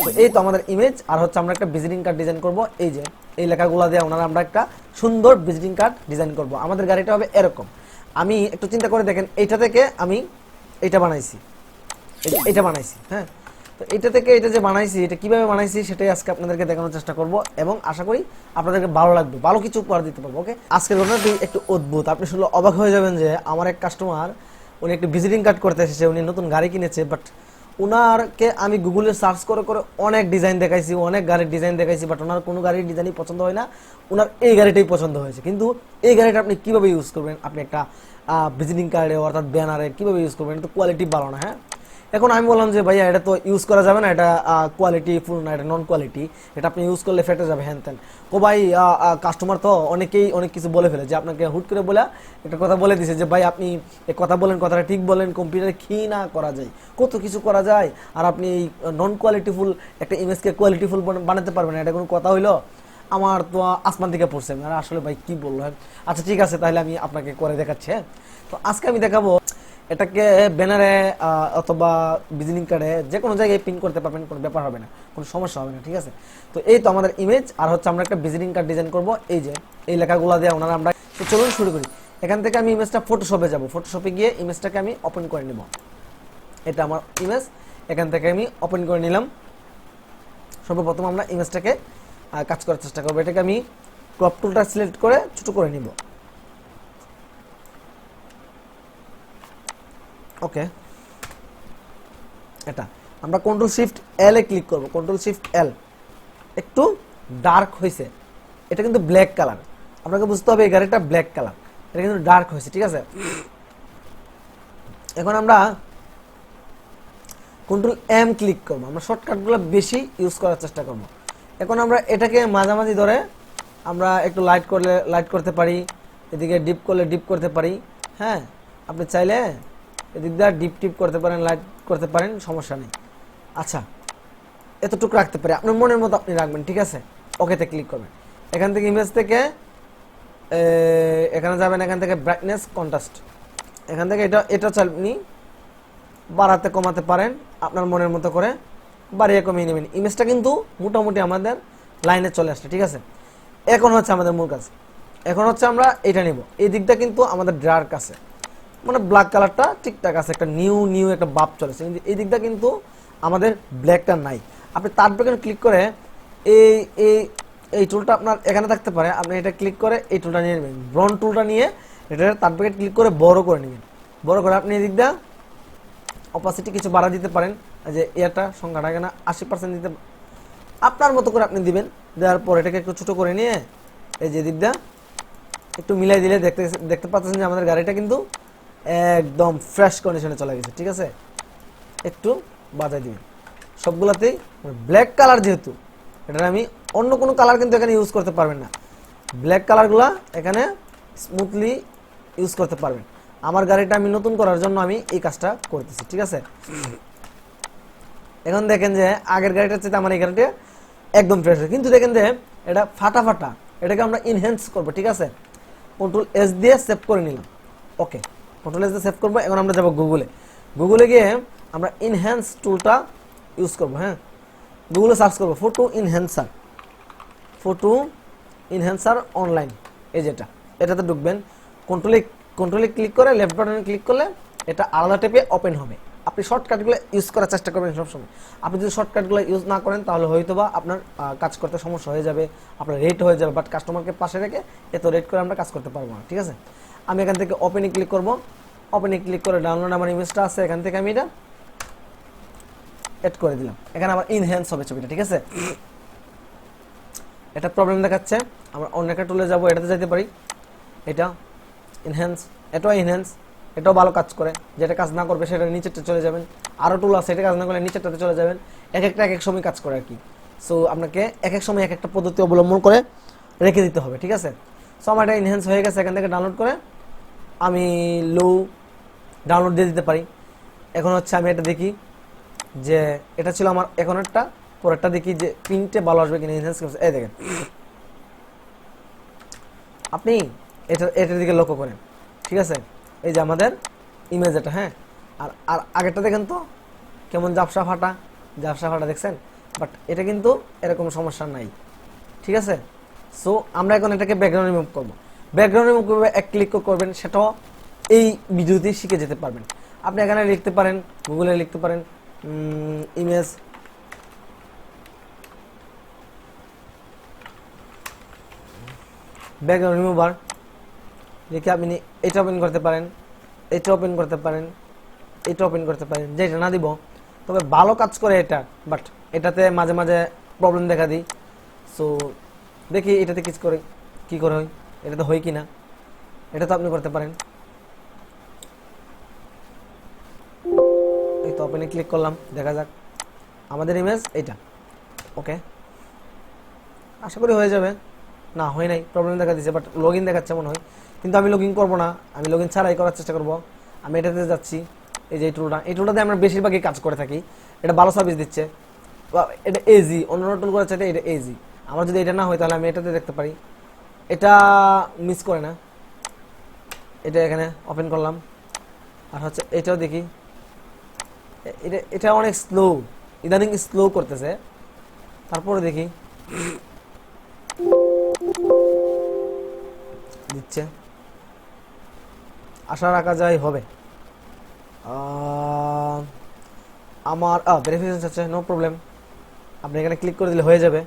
তো এই তো আমাদের ইমেজ, আর হচ্ছে আমরা একটা ভিজিটিং কার্ড ডিজাইন করব। এই যে এই লেখাগুলো দিয়ে আমরা একটা সুন্দর ভিজিটিং কার্ড ডিজাইন করব। আমাদের গাড়িটা হবে এরকম। আমি একটু চিন্তা করে দেখেন, এইটা থেকে আমি এটা বানাইছি, এটা বানাইছি। হ্যাঁ, তো এটা থেকে এটা যে বানাইছি, এটা কিভাবে বানাইছি সেটাই আজকে আপনাদেরকে দেখানোর চেষ্টা করব, এবং আশা করি আপনাদেরকে ভালো লাগবে, ভালো কিছু উপহার দিতে পারবো। ওকে, আজকের ঘটনাটি একটু অদ্ভুত। আপনি শুনলে অবাক হয়ে যাবেন যে আমার এক কাস্টমার, উনি একটু ভিজিটিং কার্ড করতে এসেছে, উনি নতুন গাড়ি কিনেছে, বাট উনারকে আমি গুগলে সার্চ করে করে অনেক ডিজাইন দেখাইছি, অনেক গাড়ির ডিজাইন দেখাইছি, বাট ওনার কোনো গাড়ির ডিজাইনই পছন্দ হয় না। ওনার এই গাড়িটাই পছন্দ হয়েছে। কিন্তু এই গাড়িটা আপনি কিভাবে ইউজ করবেন, আপনি একটা ভিজিটিং কার্ডে অর্থাৎ ব্যানারে কিভাবে ইউজ করবেন, এটা কোয়ালিটি ভালো না। হ্যাঁ, এখন আমি বললাম যে ভাইয়া এটা তো ইউজ করা যাবে না, এটা কোয়ালিটি ফুল না, এটা নন কোয়ালিটি, এটা আপনি ইউজ করলে ফেটে যাবে হ্যান তেন। ও ভাই, কাস্টমার তো অনেকেই অনেক কিছু বলে ফেলে, যে আপনাকে হুট করে বলে একটা কথা বলে দিছে যে ভাই আপনি এই কথা বলেন, কথাটা ঠিক বলেন, কম্পিউটারে কি না করা যায়, কত কিছু করা যায়, আর আপনি এই নন কোয়ালিটিফুল একটা ইমেজকে কোয়ালিটিফুল বানাতে পারবেন না, এটা কোনো কথা হইলো? আমার তো আসমান থেকে পড়ছে। আর আসলে ভাই কি বললো। আচ্ছা ঠিক আছে, তাহলে আমি আপনাকে করে দেখাচ্ছি। হ্যাঁ, তো আজকে আমি দেখাবো এটাকে ব্যানারে অথবা ভিজিটিং কার্ডে যে কোনো জায়গায় প্রিন্ট করতে পারবেন, কোনো ব্যাপার হবে না, কোনো সমস্যা হবে না। ঠিক আছে, তো এই তো আমাদের ইমেজ, আর হচ্ছে আমরা একটা ভিজিটিং কার্ড ডিজাইন করব। এই যে এই লেখাগুলো দিয়ে আমরা তো চলুন শুরু করি। এখান থেকে আমি ইমেজটা ফটোশপে যাব, ফটোশপে গিয়ে ইমেজটাকে আমি ওপেন করে নিব। এটা আমার ইমেজ, এখান থেকে আমি ওপেন করে নিলাম। সর্বপ্রথম আমরা ইমেজটাকে কাজ করার চেষ্টা করবো। এটাকে আমি ক্রপ টুলটা সিলেক্ট করে ছোট করে নিব। ওকে, এটা আমরা কন্ট্রোল শিফট এল এ ক্লিক করব। কন্ট্রোল শিফট এল, একটু ডার্ক হয়েছে, এটা কিন্তু ব্ল্যাক কালার, আপনাকে বুঝতে হবে এই গাড়িটা ব্ল্যাক কালার, এটা কিন্তু ডার্ক হয়েছে। ঠিক আছে, এখন আমরা কন্ট্রোল এম ক্লিক করব, আমরা শর্টকাটগুলো বেশি ইউজ করার চেষ্টা করব। এখন আমরা এটাকে মাঝামাঝি ধরে আমরা একটু লাইট করলে লাইট করতে পারি, এদিকে ডিপ করলে ডিপ করতে পারি। হ্যাঁ, আপনি চাইলে এদিক দিয়ে ডিপ টিপ করতে পারেন, লাইট করতে পারেন, সমস্যা নেই। আচ্ছা, এতটুকু রাখতে পারি, আপনার মনের মতো আপনি রাখবেন। ঠিক আছে, ওকেতে ক্লিক করবেন। এখান থেকে ইমেজ থেকে এখানে যাবেন, এখান থেকে ব্রাইটনেস কন্ট্রাস্ট, এখান থেকে এটা আপনি বাড়াতে কমাতে পারেন আপনার মনের মতো করে, বাড়িয়ে কমিয়ে নেবেন। ইমেজটা কিন্তু মোটামুটি আমাদের লাইনে চলে আসছে। ঠিক আছে, এখন হচ্ছে আমাদের মূল কাজ, এখন হচ্ছে আমরা এটা নিব। এই দিকটা কিন্তু আমাদের ডার্ক আছে, মানে ব্ল্যাক কালারটা ঠিকঠাক আছে, একটা নিউ একটা বাপ চলেছে, কিন্তু এই দিকটা কিন্তু আমাদের ব্ল্যাকটা নাই। আপনি তার ব্রেকেট ক্লিক করে এই এই এই টুলটা আপনার এখানে থাকতে পারে, আপনি এটা ক্লিক করে এই টুলটা নিয়ে নেবেন, ব্রন টুলটা নিয়ে এটা তার ব্রেকেট ক্লিক করে বড় করে নেবেন। বড় করে আপনি এই দিকটা অপাসিটি কিছু বাড়া দিতে পারেন, যে এটা সংখ্যাটা এখানে 80% দিতে, আপনার মতো করে আপনি দিবেন। দেওয়ার পর এটাকে একটু ছোট করে নিয়ে এই যে দিকটা একটু মিলাই দিলে দেখতে পাচ্ছেন যে আমাদের গাড়িটা কিন্তু একদম ফ্রেশ কন্ডিশনে চলে গেছে। ঠিক আছে, একটু বাজাই দিবেন সবগুলাতেই ব্ল্যাক কালার, যেহেতু এটা আমি অন্য কোনো কালার কিন্তু এখানে ইউজ করতে পারবেন না, ব্ল্যাক কালারগুলা এখানে স্মুথলি ইউজ করতে পারবেন। আমার গাড়িটা আমি নতুন করার জন্য আমি এই কাজটা করতেছি। ঠিক আছে, এখন দেখেন যে আগের গাড়িটার চেয়ে আমার এই গাড়িটা একদম ফ্রেশ, কিন্তু দেখেন যে এটা ফাটা ফাটা, এটাকে আমরা ইনহ্যান্স করবো। ঠিক আছে, কন্ট্রোল এস দিয়ে সেভ করে নিলাম। ওকে, কন্ট্রোল এস দিয়ে সেভ করবো। এখন আমরা যাবো গুগলে গিয়ে আমরা ইনহ্যান্স টুলটা ইউজ করবো। হ্যাঁ, গুগলে সার্চ করবো ফটো ইনহ্যান্সার অনলাইন, এই যেটা, এটাতে ঢুকবেন। কন্ট্রোলে ক্লিক করে লেফট বাটনে ক্লিক করলে এটা আলাদা টেপে ওপেন হবে। আপনি শর্টকাটগুলো ইউজ করার চেষ্টা করবেন সবসময়। আপনি যদি শর্টকাটগুলো ইউজ না করেন তাহলে হয়তো বা আপনার কাজ করতে সমস্যা হয়ে যাবে, আপনার রেট হয়ে যাবে, বাট কাস্টমারকে পাশে রেখে এত রেট করে আমরা কাজ করতে পারবো না। ঠিক আছে, আমি এখান থেকে ওপেনে ক্লিক করব। ওপেনে ক্লিক করে ডাউনলোড আমার ইমেজটা আছে, এখান থেকে আমি এটা এড করে দিলাম। এখানে আমার ইনহ্যান্স হবে ছবিটা। ঠিক আছে, এটা প্রবলেম দেখাচ্ছে, আমরা অন্য একটা টুলে যাবো, এটাতে যেতে পারি। এটা ইনহ্যান্স, এটাও ভালো কাজ করে, যেটা কাজ না করবে সেটা নিচেরটা চলে যাবেন। আরও টুল আছে, এটা কাজ না করলে নিচেরটাতে চলে যাবেন। এক এক সময় কাজ করে আর কি। সো আপনাকে এক এক সময় এক একটা পদ্ধতি অবলম্বন করে রেখে দিতে হবে। ঠিক আছে, সো আমার এটা ইনহ্যান্স হয়ে গেছে, এখান থেকে ডাউনলোড করে আমি ডাউনলোড দিয়ে দিতে পারি। এখন হচ্ছে আমি এটা দেখি যে এটা ছিল আমার এখন একটা, পরেরটা দেখি যে প্রিন্টে ভালো আসবে কিনা। ইনহ্যান্স করছে, এই দেখেন, আপনি এটার দিকে লক্ষ্য করেন। ঠিক আছে, এই যে আমাদের ইমেজ এটা। হ্যাঁ, আর আগেরটা দেখেন তো কেমন ঝাপসা ফাটা দেখছেন, বাট এটা কিন্তু এরকম সমস্যা নাই, ঠিক আছে। সো আমরা এখন এটাকে ব্যাকগ্রাউন্ড রিমুভ করবো। ব্যাকগ্রাউন্ড রিমুভ করবে এক ক্লিক করবেন, সেটাও এই ভিডিওতেই শিখে যেতে পারবেন। আপনি এখানে লিখতে পারেন, গুগলে লিখতে পারেন ইমেজ ব্যাকগ্রাউন্ড রিমুভার লিখে আপনি এটা ওপেন করতে পারেন, এটা ওপেন করতে পারেন, এটা ওপেন করতে পারেন, যেটা না দিব। তবে ভালো কাজ করে এটা, বাট এটাতে মাঝে মাঝে প্রবলেম দেখা দিই। সো দেখি এটাতে কি করে হয়, এটাতে হয় কি না, এটা তো আপনি করতে পারেন। এই তো ওপেনে ক্লিক করলাম, দেখা যাক আমাদের ইমেজ এটা। ওকে, আশা করি হয়ে যাবে। না হয় নাই, প্রবলেম দেখা দিচ্ছে, বাট লগ ইন দেখাচ্ছে মনে হয়। কিন্তু আমি লগ ইন করবো না, আমি লগ ইন ছাড়াই করার চেষ্টা করবো। আমি এটাতে যাচ্ছি, এই যে এই টুলটাতে আমরা বেশিরভাগই কাজ করে থাকি। এটা ভালো সার্ভিস দিচ্ছে, এটা এজি, অন্য টুল করেছে এটা এজি। আমার যদি এটা না হয় তাহলে আমি এটাতে দেখতে পারি, এটা মিস করে না। এটা এখানে ওপেন করলাম, আর হচ্ছে এটাও দেখি, এটা অনেক স্লো, ইদানিং স্লো করতেছে। তারপরে দেখি দিচ্ছে, আশা রাখা যায় হবে। আমার ভেরিফিকেশন আছে, নো প্রবলেম। আপনি এখানে ক্লিক করে দিলে হয়ে যাবে।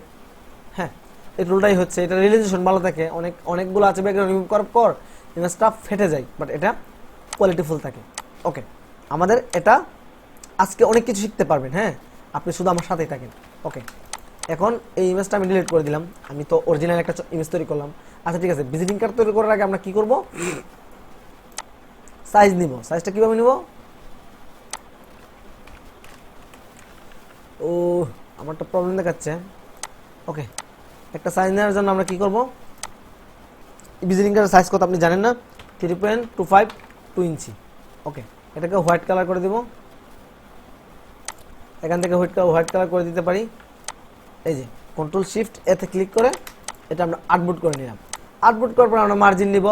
হ্যাঁ, এই টুলটাই হচ্ছে, এটা রিয়েলাইজেশন ভালো থাকে। অনেকগুলো আছে ব্যাকগ্রাউন্ড রিমুভ করার পর ইমেজটা ফেটে যায়, বাট এটা কোয়ালিটিফুল থাকে। ওকে, আমাদের এটা আজকে অনেক কিছু শিখতে পারবেন। হ্যাঁ, আপনি শুধু আমার সাথেই থাকেন। ওকে, এখন এই ইমেজটা আমি ডিলিট করে দিলাম। আমি তো অরিজিনাল একটা ইমেজ তৈরি করলাম। আচ্ছা ঠিক আছে, ভিজিটিং কার্ড তৈরি করার আগে আমরা কি করব, সাইজ নিব। সাইজটা কিভাবে নিব? ও, আমার তো প্রবলেম দেখাচ্ছে। ওকে, একটা সাইজ নেওয়ার জন্য আমরা কি করব, ভিজিটিং কার্ডের সাইজ কত আপনি জানেন না, 3.25 2 ইঞ্চি। ওকে, এটাকে হোয়াইট কালার করে দিব। এখান থেকে হোয়াইট কালার করে দিতে পারি। এই যে কন্ট্রোল শিফট এতে ক্লিক করে এটা আমরা আউটপুট করে নিলাম। আউটপুট করার পর আমরা মার্জিন নিব,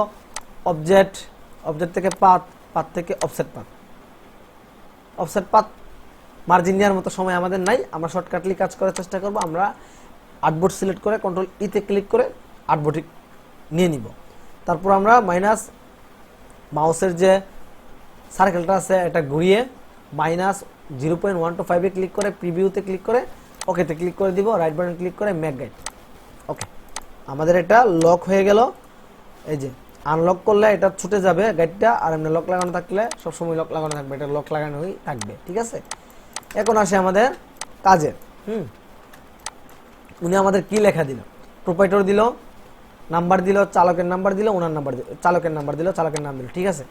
অবজেক্ট থেকে পাথ থেকে অফসেট পাথ। মার্জিন নেওয়ার মতো সময় আমাদের নাই, আমরা শর্টকাটলি কাজ করার চেষ্টা করব। আমরা আউটপুট সিলেক্ট করে কন্ট্রোল ইতে ক্লিক করে আউটপুট নিয়ে নিব। তারপর আমরা মাইনাস মাউসের যে সার্কেলটা আছে এটা ঘুরিয়ে -0.125 ক্লিক করে প্রিভিউতে ক্লিক করে ওকেতে ক্লিক করে দিব, রাইট বাটন ক্লিক করে মেক গাইড। ওকে, আমাদের এটা লক হয়ে গেল। এই যে আনলক করলে এটা ছুটে যাবে গাইডটা, আর এমনি লক লাগানো থাকলে সবসময় লক লাগানো থাকবে, এটা লক লাগানোই থাকবে। ঠিক আছে, এখন আসে আমাদের কাজে। উনি আমাদের কি লেখা দিল, প্রোপাইটর দিল, নাম্বার দিল, চালকের নাম্বার দিল, ওনার নাম্বার দিল, চালকের নাম্বার দিল, চালকের নাম দিল। ঠিক আছে,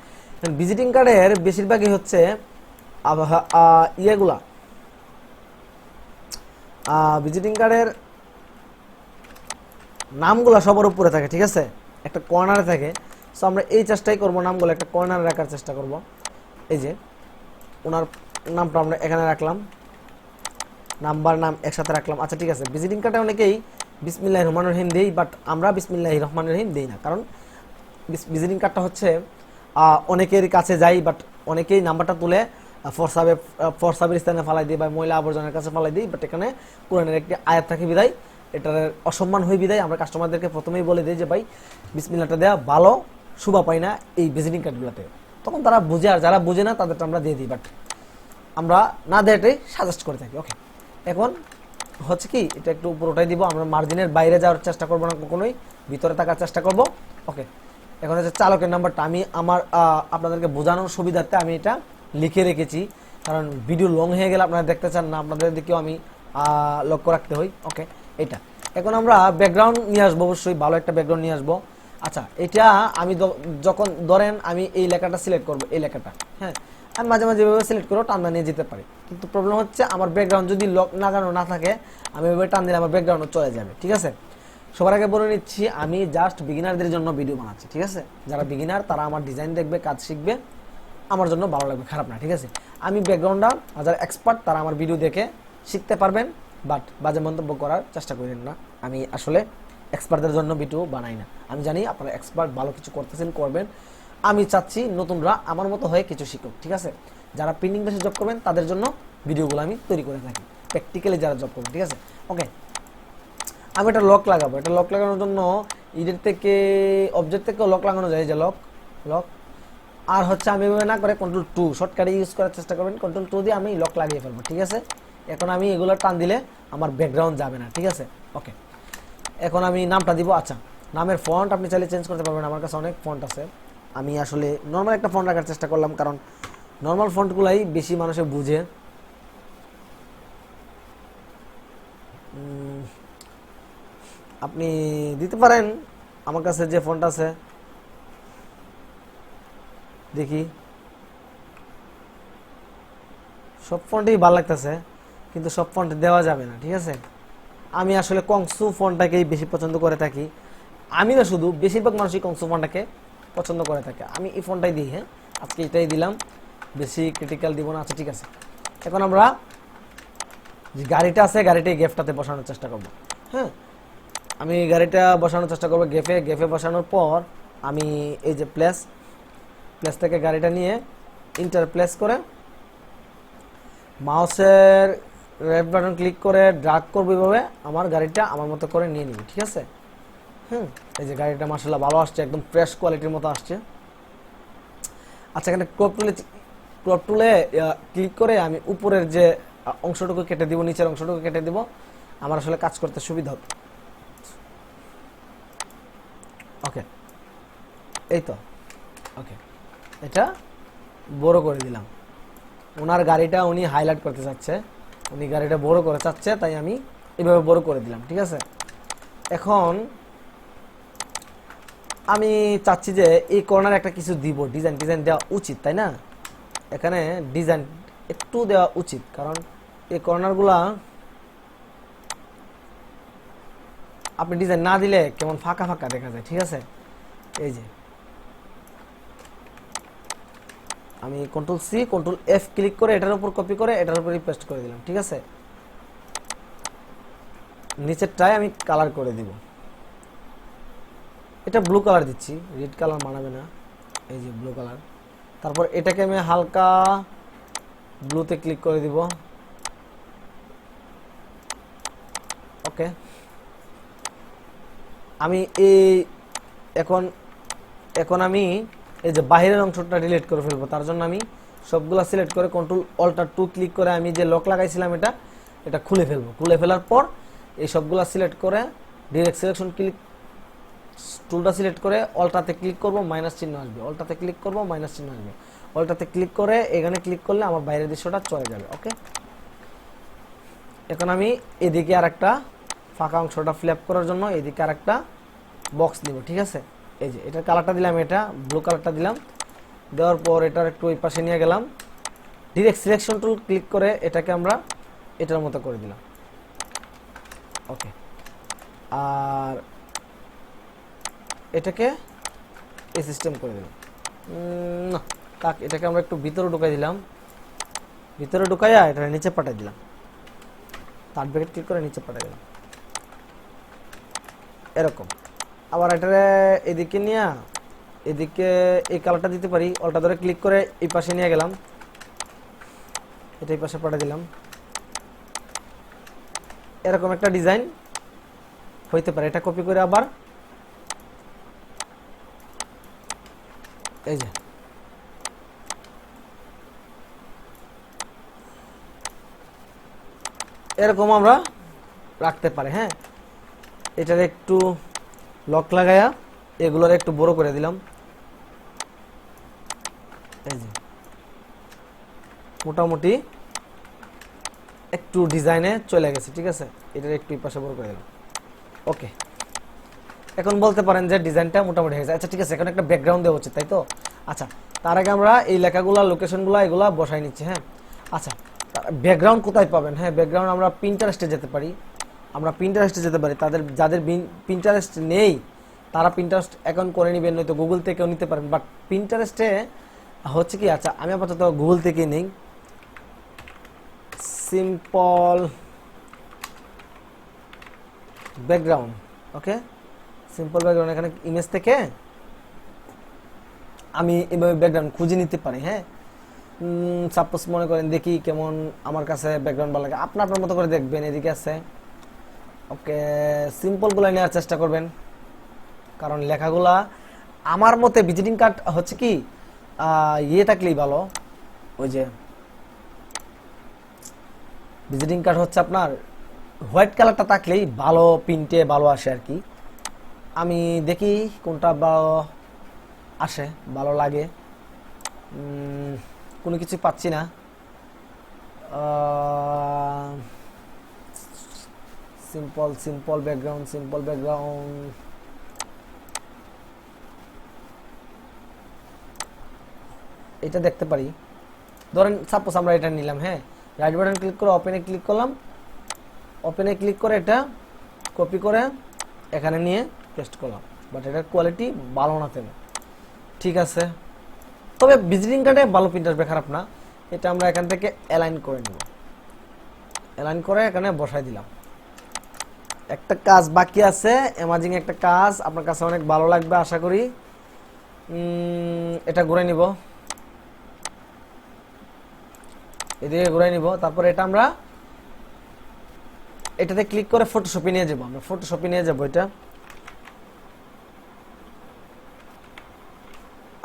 ভিজিটিং কার্ডের বেশিরভাগই হচ্ছে ইয়েগুলা, ভিজিটিং কার্ডের নামগুলা সবার উপরে থাকে। ঠিক আছে, একটা কর্নারে থাকে। সো আমরা এই চেষ্টাই করব, নামগুলো একটা কর্নারে রাখার চেষ্টা করব। এই যে ওনার নামটা আমরা এখানে রাখলাম, নাম্বার নাম একসাথে রাখলাম। আচ্ছা ঠিক আছে, ভিজিটিং কার্ডে অনেকেই বিসমিল্লাহির রহমানির রহিম দেই, বাট আমরা বিসমিল্লাহির রহমানির রহিম দেই না, কারণ ভিজিটিং কার্ডটা হচ্ছে অনেকের কাছে যাই, বাট অনেকেই নাম্বারটা তুলে ফরসাবের স্থানে ফালাই দিই বা ময়লা আবর্জনার কাছে ফালাই দিই। বাট এখানে কোরআনের একটি আয়াত থাকে বিদায়, এটার অসম্মান হয়ে বিদায় আমরা কাস্টমারদেরকে প্রথমেই বলে দিই যে ভাই বিসমিল্লাহটা দেওয়া ভালো, শুভা পাই না এই ভিজিটিং কার্ডগুলোতে। তখন তারা বুঝে, আর যারা বুঝে না তাদেরটা আমরা দিয়ে দিই, বাট আমরা না দেওয়াটাই সাজেস্ট করে থাকি। ওকে, এখন হচ্ছে কি, এটা একটু পুরোটাই দিব, আমরা মার্জিনের বাইরে যাওয়ার চেষ্টা করবো না, কখনোই ভিতরে থাকার চেষ্টা করব। ওকে, এখন হচ্ছে চালকের নাম্বারটা আমি আমার আপনাদেরকে বোঝানোর সুবিধার্থে আমি এটা লিখে রেখেছি, কারণ ভিডিও লং হয়ে গেলে আপনারা দেখতে চান না, আপনাদের দিকেও আমি লক্ষ্য রাখতে হই। ওকে, এটা এখন আমরা ব্যাকগ্রাউন্ড নিয়ে আসবো, অবশ্যই ভালো একটা ব্যাকগ্রাউন্ড নিয়ে আসবো। আচ্ছা, এটা আমি যখন ধরেন আমি এই লেখাটা সিলেক্ট করবো, এই লেখাটা, হ্যাঁ, আমি মাঝে মাঝে এভাবে সিলেক্ট করে টান নিয়ে যেতে পারি। কিন্তু প্রবলেম হচ্ছে আমার ব্যাকগ্রাউন্ড যদি লক লাগানো না থাকে, আমি এভাবে টান দিলে আমার ব্যাকগ্রাউন্ড চলে যাবে। ঠিক আছে, সবার আগে বলে নিচ্ছি আমি জাস্ট বিগিনারদের জন্য ভিডিও বানাচ্ছি। ঠিক আছে, যারা বিগিনার তারা আমার ডিজাইন দেখবে, কাজ শিখবে, আমার জন্য ভালো লাগবে, খারাপ না। ঠিক আছে, আমি ব্যাকগ্রাউন্ডটা যারা এক্সপার্ট তারা আমার ভিডিও দেখে শিখতে পারবেন, বাট বাজে মন্তব্য করার চেষ্টা করেন না। আমি আসলে এক্সপার্টদের জন্য ভিডিও বানাই না। আমি জানি আপনারা এক্সপার্ট, ভালো কিছু করতেছেন, করবেন। আমি চাচ্ছি নতুনরা আমার মতো হয়ে কিছু শিখুক। ঠিক আছে, যারা প্রিন্টিং বেসে জব করবেন তাদের জন্য ভিডিওগুলো আমি তৈরি করে থাকি। প্র্যাকটিক্যালি যারা জব করবে, ঠিক আছে। ওকে, আমি এটা লক লাগাবো। এটা লক লাগানোর জন্য ইডের থেকে অবজেক্ট থেকে লক লাগানো যায়, যে লক লক। আর হচ্ছে আমি এভাবে না করে Ctrl+2 শর্টকাটে ইউজ করার চেষ্টা করবেন। Ctrl+2 দিয়ে আমি লক লাগিয়ে ফেলবো, ঠিক আছে। এখন আমি এগুলো টান দিলে আমার ব্যাকগ্রাউন্ড যাবে না, ঠিক আছে। ওকে, এখন আমি নামটা দিব। আচ্ছা, নামের ফন্ট আপনি চাইলে চেঞ্জ করতে পারবেন, আমার কাছে অনেক ফন্ট আছে। আমি আসলে নর্মাল একটা ফন্ট রাখার চেষ্টা করলাম, কারণ নর্মাল ফন্টগুলাই বেশি মানুষে বুঝে। আপনি দিতে পারেন আমার কাছে যে ফন্ট আছে, দেখি সব ফন্টই ভালো লাগতেছে, কিন্তু সব ফন্ট দেওয়া যাবে না, ঠিক আছে। আমি আসলে কংসু ফন্টটাকেই বেশি পছন্দ করে থাকি। আমি না, শুধু বেশিরভাগ মানুষই কংসু ফন্টটাকে পছন্দ করে থাকে। আমি এই ফন্টটাই দিই, হ্যাঁ, আজকে এটাই দিলাম, বেশি ক্রিটিক্যাল দিব না। আচ্ছা, ঠিক আছে। এখন আমরা যে গাড়িটা আছে, গাড়িটা এই গেফটাতে বসানোর চেষ্টা করব। হ্যাঁ, আমি গাড়িটা বসানোর চেষ্টা করবো গেফে বসানোর পর আমি এই যে প্লেস থেকে গাড়িটা নিয়ে ইন্টার প্লেস করে মাউসের লেফট বাটন ক্লিক করে ড্রাগ করবো, এভাবে আমার গাড়িটা আমার মতো করে নিয়ে নিবি, ঠিক আছে। এই যে গাড়িটা মাশাআল্লাহ ভালো আসছে, একদম ফ্রেশ কোয়ালিটির মতো আসছে। আচ্ছা, এখানে ক্রপ টুলে ক্লিক করে আমি উপরের যে অংশটুকু কেটে দিব, নিচের অংশটুকু কেটে দিব, আমার আসলে কাজ করতে সুবিধা হবে। ওকে, এই তো। ওকে, এটা বড় করে দিলাম। ওনার গাড়িটা উনি হাইলাইট করতে চাচ্ছে, উনি গাড়িটা বড় করে চাচ্ছে, তাই আমি এইভাবে বড় করে দিলাম, ঠিক আছে। এখন আমি চাচ্ছি যে এই কর্নারে একটা কিছু দিব, ডিজাইন দেওয়া উচিত, তাই না। এখানে ডিজাইন একটু দেওয়া উচিত, কারণ এই কর্নারগুলা আপনি ডিজাইন না দিলে কেমন ফাঁকা ফাঁকা দেখা যায়, ঠিক আছে। এই যে আমি Ctrl+C Ctrl+F ক্লিক করে এটার উপর কপি করে এটার উপর পেস্ট করে দিলাম, ঠিক আছে। নিচেরটায় আমি কালার করে দিব, এটা ব্লু কালার দিচ্ছি, রেড কালার মানাবে না, এই যে ব্লু কালার। তারপর এটাকে আমি হালকা ব্লুতে ক্লিক করে দিব। ওকে, আমি এই এখন আমি এই যে বাহিরের অংশটা ডিলিট করে ফেলবো। তার জন্য আমি সবগুলা সিলেক্ট করে Ctrl+Alt+2 ক্লিক করে আমি যে লক লাগাইছিলাম এটা খুলে ফেলবো। খুলে ফেলার পর এই সবগুলা সিলেক্ট করে ডিরেক্ট সিলেকশন ক্লিক টুলটা সিলেক্ট করে অল্টাতে ক্লিক করব, মাইনাস চিহ্ন আসবে। অল্টাতে ক্লিক করব, মাইনাস চিহ্ন আসবে। অল্টাতে ক্লিক করে এখানে ক্লিক করলে আমার বাইরের দৃশ্যটা চলে যাবে। ওকে, এখন আমি এদিকে আরেকটা ফাঁকা অংশটা ফ্ল্যাপ করার জন্য এদিকে আরেকটা বক্স নিব, ঠিক আছে। এই যে এটার কালারটা দিলাম, এটা ব্লু কালারটা দিলাম। দেওয়ার পর এটার একটু ওই পাশে নিয়ে গেলাম, ডিরেক্ট সিলেকশন টুল ক্লিক করে এটাকে আমরা এটার মতো করে দিলাম। ওকে, আর এটাকে এই সিস্টেম করে দিলাম না, এটাকে আমরা একটু ভিতরে ঢুকাই দিলাম। ভিতরে ঢুকাইয়া এটা নিচে পাঠাই দিলাম, তার ব্রেকেট ক্লিক করে নিচে পাঠাই দিলাম, এরকম। আবার এটা এদিকে নিয়ে এদিকে এই কালারটা দিতে পারি। অল্টা ধরে ক্লিক করে এই পাশে নিয়ে গেলাম, এটা এই পাশে পাঠিয়ে দিলাম। এরকম একটা ডিজাইন হইতে পারে। এটা কপি করে আবার এই যে এরকম আমরা রাখতে পারি। হ্যাঁ, এটার একটু লক লাগায়া এগুলোর একটু বড় করে দিলাম। এই যে মোটামুটি একটু ডিজাইনে চলে গেছে, ঠিক আছে। এটার একটু পাশে বড় করে দিলাম। ওকে, এখন বলতে পারেন যে ডিজাইনটা মোটামুটি হয়ে গেছে। আচ্ছা, ঠিক আছে, এখন একটা ব্যাকগ্রাউন্ড দেওয়া উচিত, তাই তো। আচ্ছা, তার আগে আমরা এই লেখাগুলা লোকেশনগুলা এগুলা বসাই নিচ্ছি। হ্যাঁ, আচ্ছা, ব্যাকগ্রাউন্ড কোথায় পাবেন? হ্যাঁ, ব্যাকগ্রাউন্ড আমরা পিন্টারেস্টে যেতে পারি। যাদের পিন্টারেস্ট নেই তারা পিন্টারেস্ট অ্যাকাউন্ট করে নেবেন, নয়তো গুগল থেকেও নিতে পারেন। বাট পিন্টারেস্টে হচ্ছে কি, আচ্ছা আমি আপাতত গুগল থেকে নেই। সিম্পল ব্যাকগ্রাউন্ড, ওকে, সিম্পল ব্যাকগ্রাউন্ড। এখানে ইমেজ থেকে আমি এভাবে ব্যাকগ্রাউন্ড খুঁজে নিতে পারি। হ্যাঁ, সাপোজ মনে করেন দেখি কেমন আমার কাছে ব্যাকগ্রাউন্ড ভালো লাগে, আপনার মতো করে দেখবেন। এদিকে আছে, ওকে, সিম্পলগুলো নেওয়ার চেষ্টা করবেন, কারণ লেখাগুলা আমার মতে ভিজিটিং কার্ড হচ্ছে কি ইয়ে থাকলেই ভালো, ওই যে ভিজিটিং কার্ড হচ্ছে আপনার হোয়াইট কালারটা থাকলেই ভালো, প্রিন্টে ভালো আসে আর কি। আমি দেখি কোনটা ভালো আসে, ভালো লাগে। কোনো কিছু পাচ্ছি না। Simple simple background, simple background. এটা দেখতে পারি, ধরেন সাপোজ আমরা এটা নিলাম, হ্যাঁ, রাইট বাটন ক্লিক করে ওপেনে ক্লিক করলাম, ওপেনে ক্লিক করে এটা কপি করে এখানে নিয়ে পেস্ট করলাম, বাট এটার কোয়ালিটি ভালো না তেমন। ঠিক আছে, তবে ভিজিটিং কার্ডে ভালো প্রিন্ট আসবে, খারাপ না। এটা আমরা এখান থেকে অ্যালাইন করে নেব, অ্যালাইন করে এখানে বসাই দিলাম। একটা কাজ বাকি আছে, অ্যামাজিং একটা কাজ, আপনার কাছে অনেক ভালো লাগবে আশা করি। এটা ঘুরে নিব, এদিকে ঘুরে নিব, তারপর এটা আমরা এটাতে ক্লিক করে ফটোশপে নিয়ে যাব, আমরা ফটোশপে নিয়ে যাব। এটা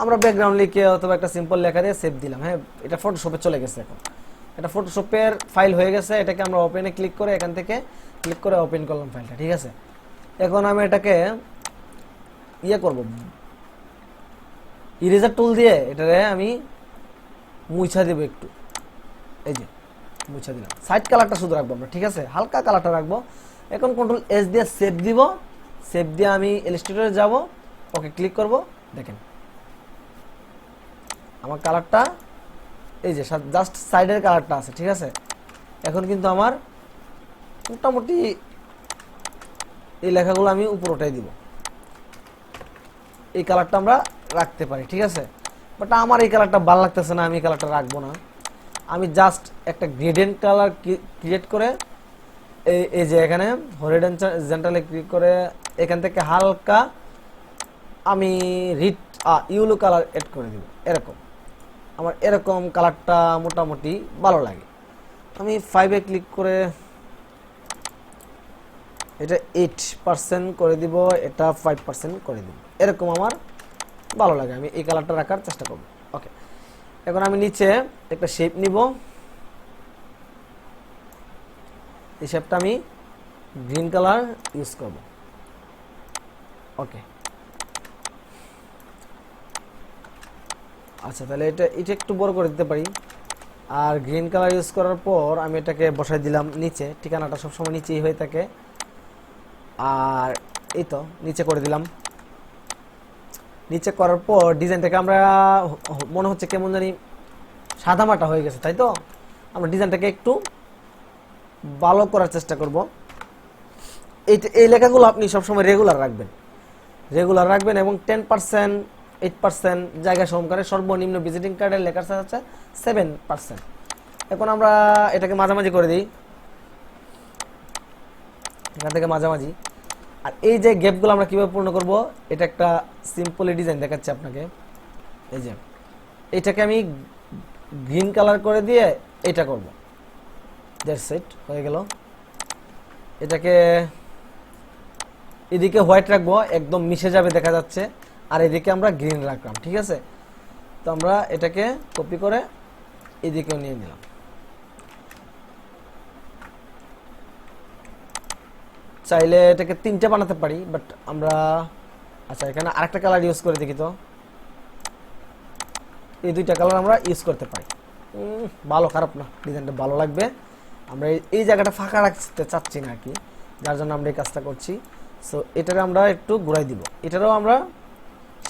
আমরা ব্যাকগ্রাউন্ড লিখে অথবা একটা সিম্পল লেখা দিয়ে সেভ দিলাম, হ্যাঁ, এটা ফটোশপে চলে গেছে। এখন এটা ফটোশপের ফাইল হয়ে গেছে, এটাকে আমরা ওপেনে ক্লিক করে এখান থেকে ক্লিক করে ওপেন করলাম ফাইলটা। ঠিক আছে, এখন আমি এটাকে ইয়ে করব, ইরেজার টুল দিয়ে এটারে আমি মুছা দেব একটু, এই যে মুছা দিলাম। সাইড কালারটা শুধু রাখবো আমরা, ঠিক আছে, হালকা কালারটা রাখবো। এখন কন্ট্রোল এস দিয়ে সেভ দিব, সেভ দিয়ে আমি ইলাস্ট্রেটরে যাব, ওকে ক্লিক করব, দেখেন আমার কালারটা এই যে জাস্ট সাইডের কালারটা আছে। ঠিক আছে, এখন কিন্তু আমার মোটামুটি এই লেখাগুলো আমি উপর উঠাই দিব, এই কালারটা আমরা রাখতে পারি। ঠিক আছে, বাট আমার এই কালারটা ভালো লাগতেছে না, আমি এই কালারটা রাখবো না। আমি জাস্ট একটা গ্রেডিয়েন্ট কালার ক্রিয়েট করে এই যে এখানে হরিজন্টালে ক্লিক করে এখান থেকে হালকা আমি ইয়েলো কালার এড করে দিব। এরকম আমার এরকম কালারটা মোটামুটি ভালো লাগে। আমি 5-এ ক্লিক করে এটা 8% করে দিব, এটা 5% করে দিব, এরকম আমার ভালো লাগে, আমি এই কালারটা রাখার চেষ্টা করব। ওকে, এখন আমি নিচে একটা শেপ নিব, এই শেপটা আমি গ্রিন কালার ইউজ করব। ওকে, আচ্ছা, তাহলে এটা একটু বড় করে দিতে পারি। আর গ্রিন কালার ইউজ করার পর আমি এটাকে বসাই দিলাম নিচে, ঠিকানাটা সবসময় নিচেই হয়ে থাকে। আর এই তো নিচে করে দিলাম। নিচে করার পর ডিজাইনটাকে আমরা মনে হচ্ছে কেমন জানি সাদামাটা হয়ে গেছে, তাই তো আমরা ডিজাইনটাকে একটু ভালো করার চেষ্টা করব। এই লেখাগুলো আপনি সবসময় রেগুলার রাখবেন এবং 10% 8% জায়গা সহকারে সর্বনিম্ন ভিজিটিং কার্ডের লেখার সাথে হচ্ছে 7%। এখন আমরা এটাকে মাঝামাঝি করে দিই, এখান থেকে মাঝামাঝি। আর এই যে গ্যাপগুলো আমরা কিভাবে পূর্ণ করব, এটা একটা সিম্পল ডিজাইন দেখাচ্ছি আপনাকে। এই যে এটাকে আমি গ্রিন কালার করে দিয়ে এটা করব, দ্যাটস ইট, হয়ে গেল। এটাকে এদিকে হোয়াইট রাখবো, একদম মিশে যাবে দেখা যাচ্ছে, আর এদিকে আমরা গ্রিন রাখলাম। ঠিক আছে, তো আমরা এটাকে কপি করে এদিকেও নিয়ে নিলাম। চাইলে এটাকে 3টে বানাতে পারি, বাট আমরা আচ্ছা এখানে আরেকটা কালার ইউজ করে দেখি তো। এই 2টা কালার আমরা ইউজ করতে পারি, ভালো, খারাপ না, ডিজাইনটা ভালো লাগবে। আমরা এই জায়গাটা ফাঁকা রাখতে চাচ্ছি না আর কি, যার জন্য আমরা এই কাজটা করছি। সো এটারে আমরা একটু ঘুরাই দিব, এটারও আমরা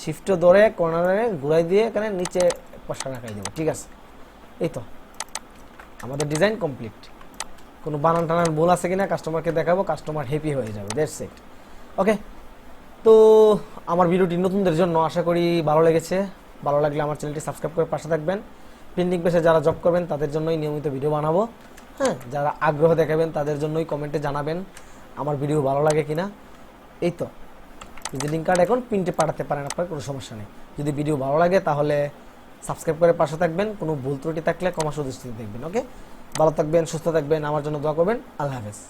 শিফট ধরে কর্নারে ঘুরাই দিয়ে এখানে নিচে পাশা রাখাই দেবো। ঠিক আছে, এই তো আমাদের ডিজাইন কমপ্লিট। কোনো বানান টানান ভুল আছে কিনা কাস্টমারকে দেখাবো, কাস্টমার হ্যাপি হয়ে যাবে, দ্যাটস ইট। ওকে, তো আমার ভিডিওটি নতুনদের জন্য আশা করি ভালো লেগেছে। ভালো লাগলে আমার চ্যানেলটি সাবস্ক্রাইব করে পাশে থাকবেন। প্রিন্টিং পেশে যারা জব করবেন তাদের জন্যই নিয়মিত ভিডিও বানাবো, হ্যাঁ, যারা আগ্রহ দেখাবেন তাদের জন্যই কমেন্টে জানাবেন আমার ভিডিও ভালো লাগে কিনা। এই তো ভিজিটিং কার্ড এখন প্রিন্টে পাঠাতে পারেন, আপনার কোনো সমস্যা নেই। যদি ভিডিও ভালো লাগে তাহলে সাবস্ক্রাইব করে পাশে থাকবেন। কোনো ভুল ত্রুটি থাকলে ক্ষমা সুদৃষ্টিতে দেখবেন। ওকে, ভালো থাকবেন, সুস্থ থাকবেন, আমার জন্য দোয়া করবেন। আল্লাহ হাফেজ।